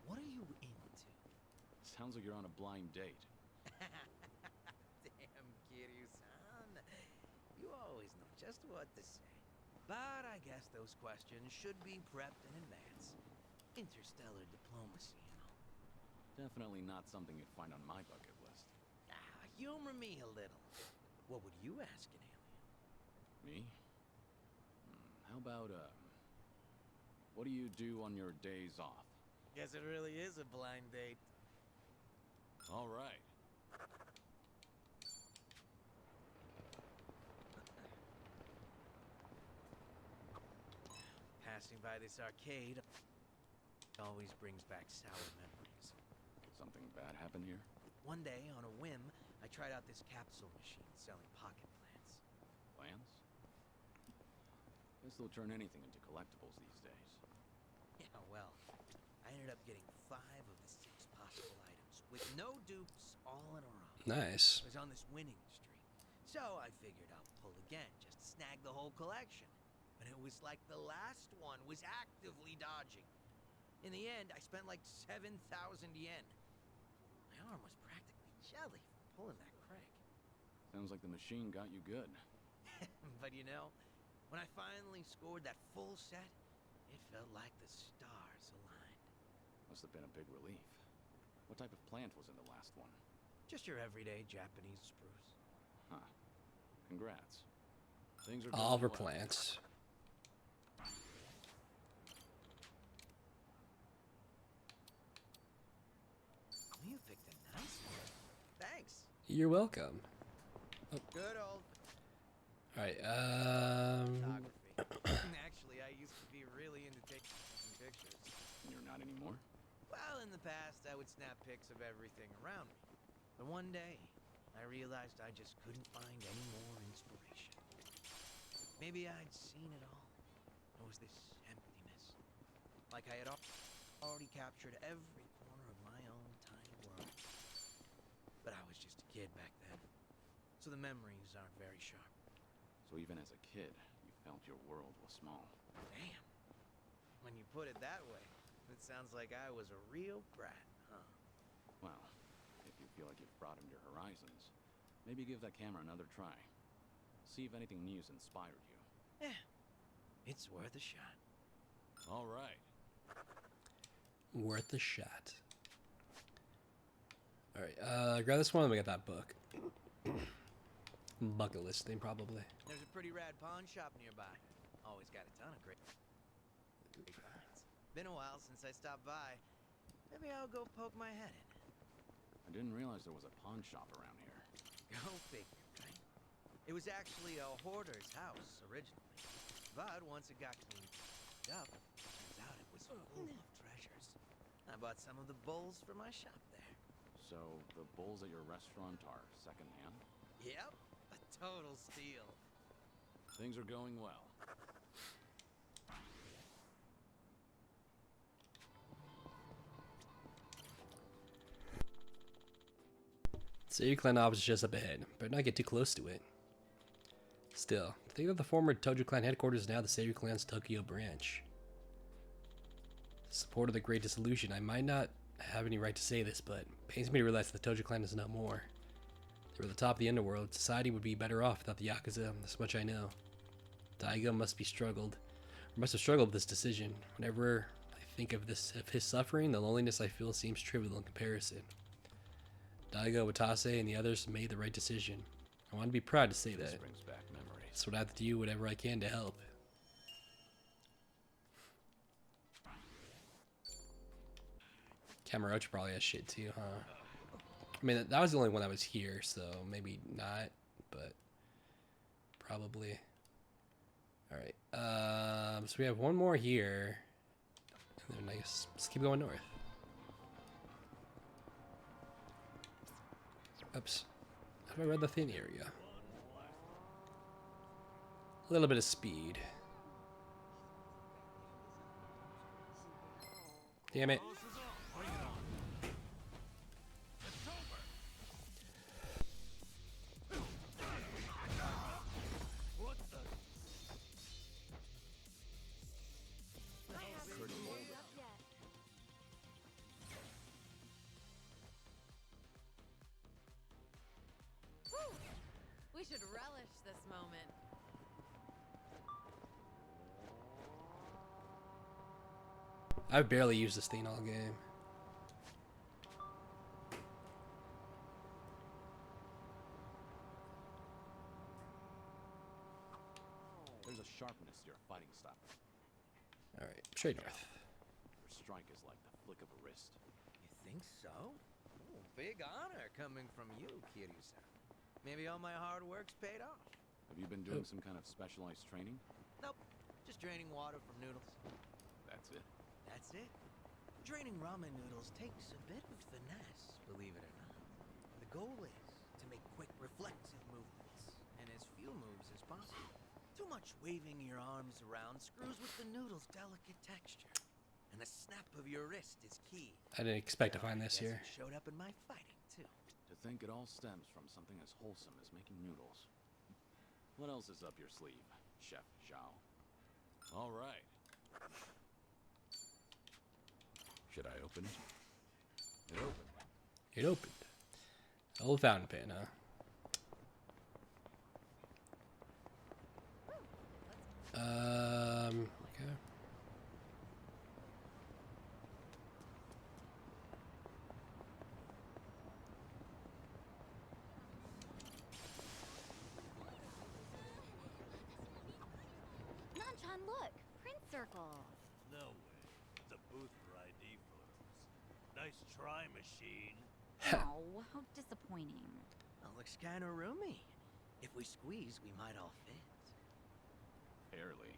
what are you into? Sounds like you're on a blind date. Damn, Kiryu-san. You always know just what to say. But I guess those questions should be prepped in advance. Interstellar diplomacy, you know. Definitely not something you'd find on my bucket list. Humor me a little. What would you ask an alien? Me? How about, what do you do on your days off? Guess it really is a blind date. All right. Passing by this arcade always brings back sour memories. Something bad happen here? One day, on a whim, I tried out this capsule machine selling pocket plants. Plans? Guess they'll turn anything into collectibles these days. Yeah, well, I ended up getting 5 of the 6 possible items, with no dupes, all in a row. Nice. I was on this winning streak. So I figured I'll pull again, just to snag the whole collection. But it was like the last one was actively dodging. In the end, I spent like 7,000 yen. My arm was practically jelly from pulling that crank. Sounds like the machine got you good. But you know, when I finally scored that full set, it felt like the stars aligned. Must have been a big relief. What type of plant was in the last one? Just your everyday Japanese spruce. Huh. Congrats. Things are All going for well. plants. You picked a nice one. Thanks. You're welcome. Oh. Good old Alright, photography. Actually, I used to be really into taking pictures. You're not anymore? Well, in the past, I would snap pics of everything around me. But one day, I realized I just couldn't find any more inspiration. Maybe I'd seen it all. There was this emptiness. Like I had already captured every corner of my own tiny world. But I was just a kid back then. So the memories aren't very sharp. So even as a kid, you felt your world was small. Damn. When you put it that way, it sounds like I was a real brat, huh? Well, if you feel like you've broadened your horizons, maybe give that camera another try. See if anything new's inspired you. Yeah, it's worth a shot. All right. Worth a shot. All right, grab this one and we got that book. Bucket list thing, probably. There's a pretty rad pawn shop nearby. Always got a ton of great finds. Been a while since I stopped by. Maybe I'll go poke my head in. I didn't realize there was a pawn shop around here. Go figure, right? It was actually a hoarder's house originally. But once it got cleaned up, turns out it was full of treasures. I bought some of the bowls for my shop there. So the bowls at your restaurant are secondhand? Yep, a total steal. Things are going well. Sayuri Clan office is just up ahead. Better not get too close to it. Still, think of the former Tojo Clan headquarters is now the Sayuri Clan's Tokyo branch. Support of the Great Dissolution. I might not have any right to say this, but it pains me to realize that the Tojo Clan is no more. They were the top of the underworld. Society would be better off without the Yakuza. This much I know. Daigo must have struggled with this decision. Whenever I think of his suffering, the loneliness I feel seems trivial in comparison. Daigo, Watase, and the others made the right decision. I want to be proud to say that. This brings back memories. So I have to do whatever I can to help. Kamurocho probably has shit too, huh? I mean, that was the only one that was here, so maybe not, but probably. All right, so we have one more here, and then I guess let's keep going north. Oops, how do I read the thin area? A little bit of speed. Damn it. We should relish this moment. I've barely used this thing all game. There's a sharpness to your fighting style. All right, straight north. Your strike is like the flick of a wrist. You think so? Ooh, big honor coming from you, Kiryu-san. Maybe all my hard work's paid off. Have you been doing some kind of specialized training? Nope, just draining water from noodles. That's it? That's it. Draining ramen noodles takes a bit of finesse, believe it or not. The goal is to make quick, reflexive movements, and as few moves as possible. Too much waving your arms around screws with the noodle's delicate texture. And the snap of your wrist is key. I didn't expect to find this here. It showed up in my fighting, too. To think it all stems from something as wholesome as making noodles. What else is up your sleeve, Chef Zhao? All right. Should I open it? It opened. It opened. Old fountain pen, huh? Okay. Nanchan, look! Print circle! No way. It's a booth for ID photos. Nice try, machine. Oh, how disappointing. That looks kind of roomy. If we squeeze, we might all fit. Barely.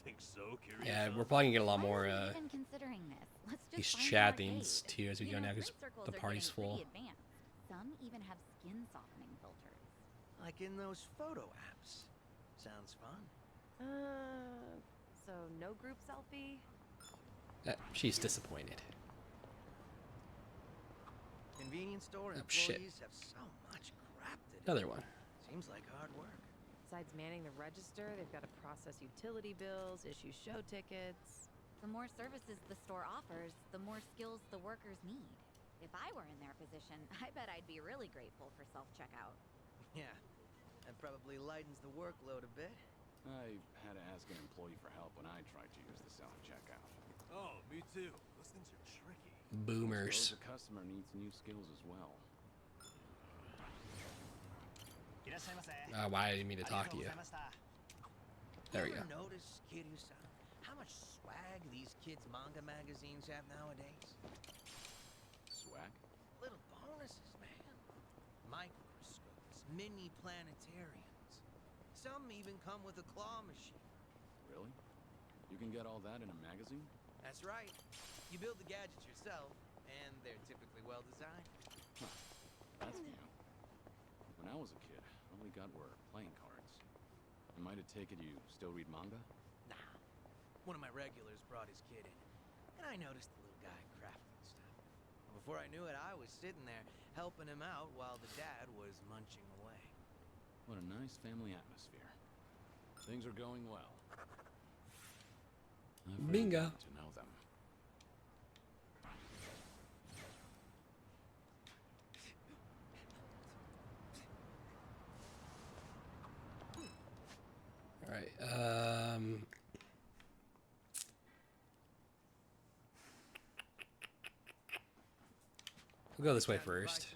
Think so, curious? Yeah, we're probably gonna get a lot more Even considering this, let's just these find chat an things arcade. too as we go now because print circles the are party's getting pretty full. advanced. Some even have skin softening filters. Like in those photo apps. Sounds fun. So no group selfie? She's disappointed. Convenience store Oh, shit. employees have so much crap to do. Another one. Seems like hard work. Besides manning the register, they've got to process utility bills, issue show tickets. The more services the store offers, the more skills the workers need. If I were in their position, I bet I'd be really grateful for self-checkout. Yeah, that probably lightens the workload a bit. I had to ask an employee for help when I tried to use the self-checkout. Oh, me too. Those things are tricky. Boomers. The customer needs new skills as well. Why did I mean to talk to you? There we go. Ever notice, Kiryu-san, how much swag these kids' manga magazines have nowadays? Swag? Little bonuses, man. Microscopes, mini planetariums. Some even come with a claw machine. Really? You can get all that in a magazine? That's right. You build the gadgets yourself, and they're typically well designed. Huh. That's new. When I was a kid, all we got were playing cards. I might have taken you still read manga? Nah. One of my regulars brought his kid in, and I noticed the little guy crafting stuff. Before I knew it, I was sitting there helping him out while the dad was munching away. What a nice family atmosphere. Things are going well. I've really Bingo. gotten to know them. All right. We'll go this way first.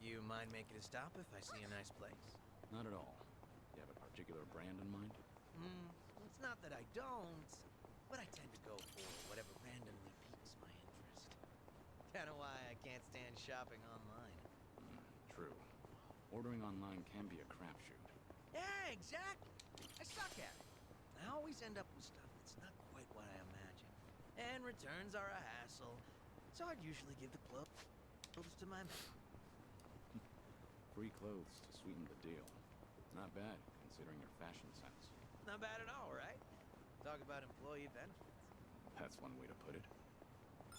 You mind making a stop if I see a nice place? Not at all. You have a particular brand in mind? It's not that I don't, but I tend to go for whatever randomly piques my interest. Kinda why I can't stand shopping online. True. Ordering online can be a crapshoot. Yeah, exactly. I suck at it. I always end up with stuff that's not quite what I imagine. And returns are a hassle, so I'd usually give the clothes to my mom. Free clothes to sweeten the deal. Not bad, considering your fashion sense. Not bad at all, right? Talk about employee benefits. That's one way to put it.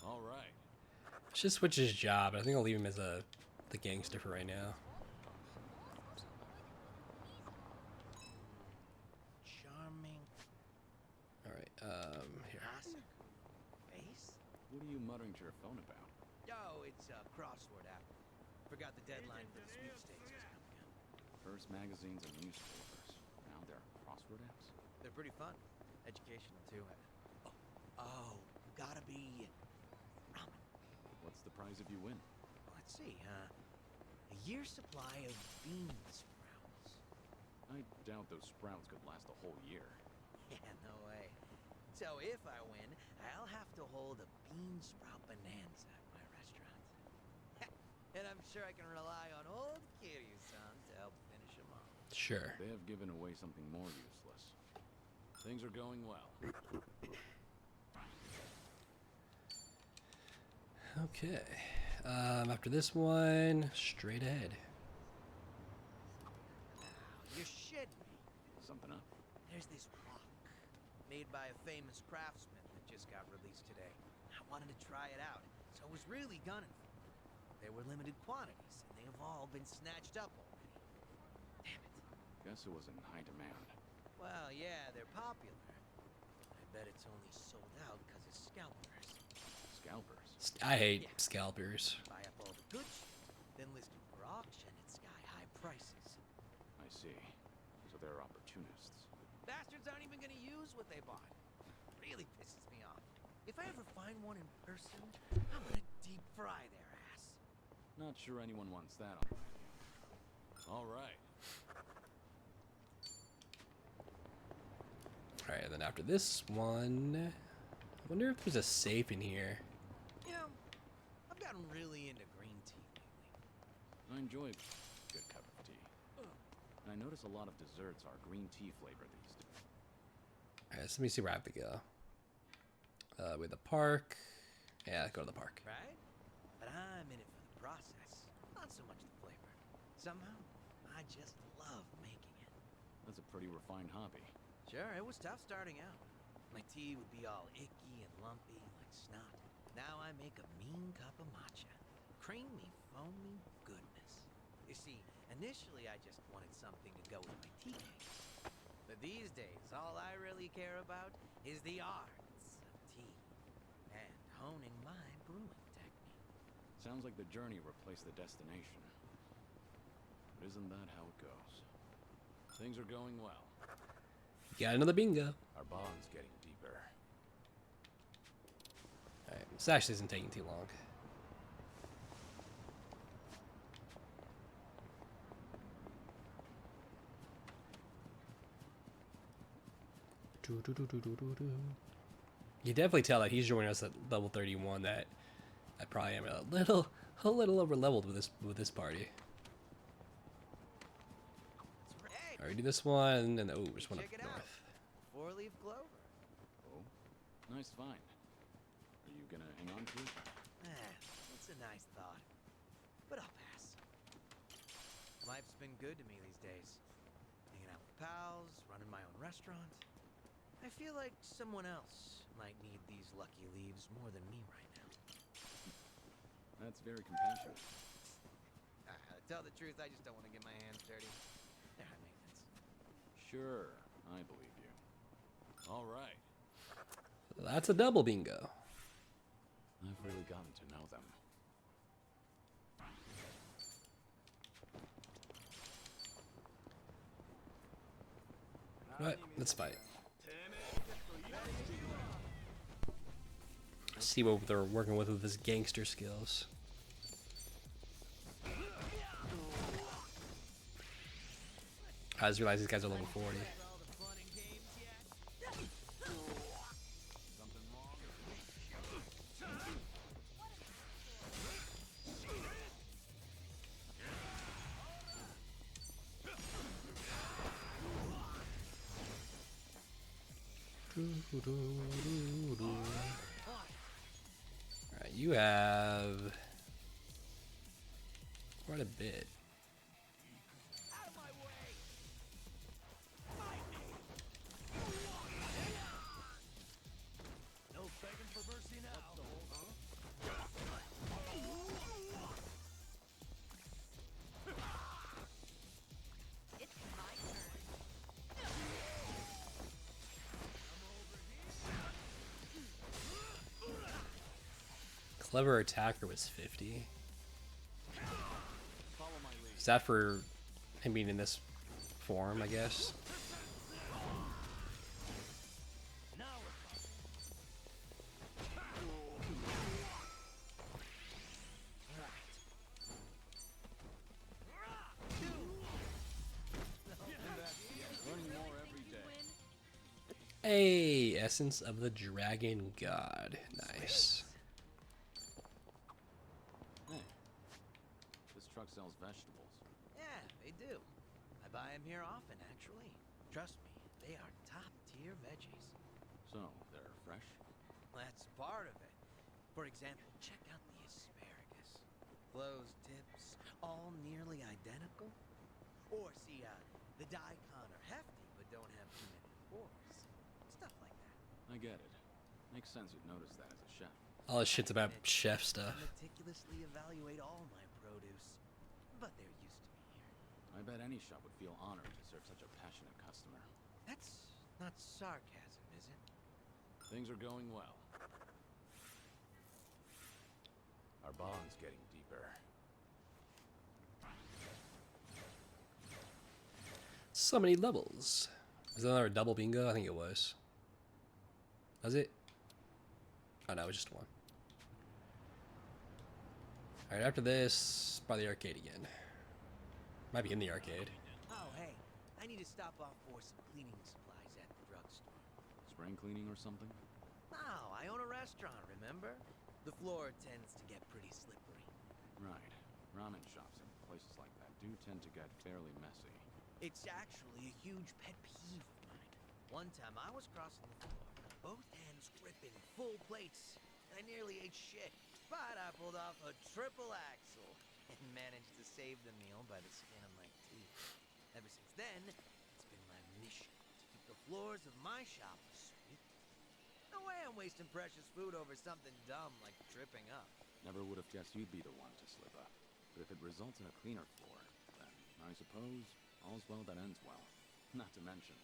All right. Let's just switch his job. I think I'll leave him as the gangster for right now. Charming. All right. Here. Face? What are you muttering to your phone about? Oh, it's a crossword app. Forgot the deadline for the sweepstakes is coming up. First magazines and newspapers. Now there are crossword apps? They're pretty fun. Educational, too. Oh, gotta be ramen. What's the prize if you win? Let's see, a year's supply of bean sprouts. I doubt those sprouts could last a whole year. Yeah, no way. So if I win, I'll have to hold a bean sprout bonanza at my restaurant. And I'm sure I can rely on old Kiryu-san to help finish them off. Sure. They have given away something more useless. Things are going well. Okay. After this one, straight ahead. You're shitting me. Something up? There's this rock made by a famous craftsman that just got released today. I wanted to try it out, so I was really gunning for it. There were limited quantities, and they have all been snatched up already. Damn it. Guess it was in high demand. Well, yeah, they're popular. I bet it's only sold out because of scalpers. Scalpers? I hate scalpers. Buy up all the good shit, then list them for auction at sky-high prices. I see. So they're opportunists. Bastards aren't even gonna use what they bought. Really pisses me off. If I ever find one in person, I'm gonna deep fry their ass. Not sure anyone wants that on my hands. All right. All right, and then after this one, I wonder if there's a safe in here. You know, I've gotten really into green tea lately. I enjoy a good cup of tea. And I notice a lot of desserts are green tea flavored these days. All right, so let me see where I have to go. With the park. Yeah, go to the park. Right? But I'm in it for the process, not so much the flavor. Somehow, I just love making it. That's a pretty refined hobby. Sure, it was tough starting out. My tea would be all icky and lumpy, like snot. Now I make a mean cup of matcha. Creamy, foamy goodness. You see, initially I just wanted something to go with my tea cakes. But these days, all I really care about is the arts of tea and honing my brewing technique. Sounds like the journey replaced the destination. But isn't that how it goes? Things are going well. Got another bingo. Our bond's getting deeper. Alright, this actually isn't taking too long. You definitely tell that he's joining us at level 31. That I probably am a little over leveled with this party. Alright, do this one, and oh, just one up north. Four-leaf clover. Oh, nice find. Are you gonna hang on to it? It's a nice thought, but I'll pass. Life's been good to me these days. Hanging out with pals, running my own restaurant. I feel like someone else might need these lucky leaves more than me right now. That's very compassionate. To tell the truth, I just don't want to get my hands dirty. They're high maintenance. Sure, I believe you. All right. That's a double bingo. I've really gotten to know them. Alright, let's fight. See what they're working with his gangster skills. I just realized these guys are level 40. Alright, you have quite a bit. No begging for mercy now. It's my turn. Clever attacker was 50. Is that for him being in this form, I guess? Hey, Essence of the Dragon God. Nice. Hey, this truck sells vegetables. Yeah, they do. I buy them here often, actually. Trust me, they are top-tier veggies. So, they're fresh? That's part of it. For example, check out the asparagus. Closed tips, all nearly identical. Or see, the daikon are hefty, but don't have too many pores. Stuff like that. I get it. Makes sense you'd notice that as a chef. All this shit's about chef stuff. I meticulously evaluate all my produce, but they're used to me here. I bet any shop would feel honored to serve such a passionate customer. That's not sarcasm, is it? Things are going well. Our bond's getting deeper. So many levels. Is that another double bingo? I think it was. Was it? Oh no, it was just one. Alright, after this, probably the arcade again. Might be in the arcade. Oh, hey, I need to stop off for some cleaning supplies at the drugstore. Spring cleaning or something? No, I own a restaurant, remember? The floor tends to get pretty slippery. Right. Ramen shops and places like that do tend to get fairly messy. It's actually a huge pet peeve of mine. One time I was crossing the floor, both hands gripping full plates, and I nearly ate shit. But I pulled off a triple axel and managed to save the meal by the skin of my teeth. Ever since then, it's been my mission to keep the floors of my shop sweet. No way I'm wasting precious food over something dumb like tripping up. Never would have guessed you'd be the one to slip up. But if it results in a cleaner floor, then I suppose all's well that ends well. Not to mention,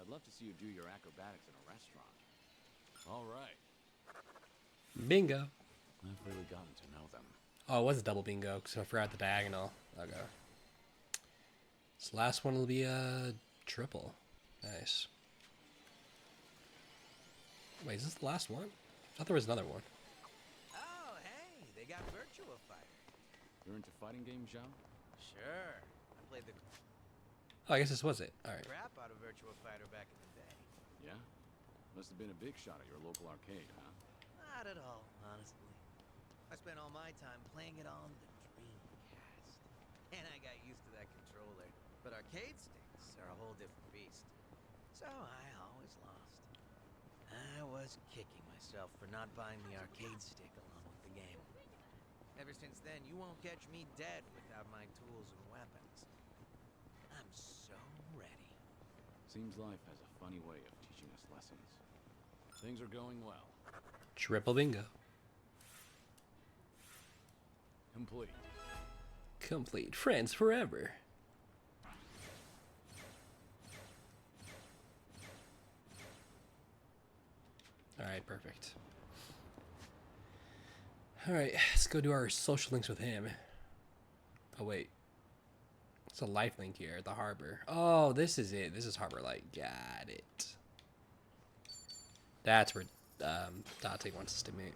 I'd love to see you do your acrobatics in a restaurant. All right. Bingo. I've really gotten to know them. Oh, it was a double bingo, because I forgot the diagonal. Okay. This last one will be a triple. Nice. Wait, is this the last one? I thought there was another one. Oh, hey, they got Virtua Fighter. You're into fighting games, Zhao? Sure. I played the Oh, I guess this was it. Alright. crap out of Virtua Fighter back in the day. Yeah? Must have been a big shot at your local arcade, huh? Not at all, honestly. I spent all my time playing it on the Dreamcast. And I got used to that controller. But arcade sticks are a whole different beast. So I always lost. I was kicking myself for not buying the arcade stick along with the game. Ever since then, you won't catch me dead without my tools and weapons. I'm so ready. Seems life has a funny way of teaching us lessons. Things are going well. Triple bingo. Complete. Complete. Friends forever. Alright, perfect. Alright, let's go do our social links with him. Oh, wait. It's a life link here at the harbor. Oh, this is it. This is Harbor Light. Got it. That's where Dante wants us to meet.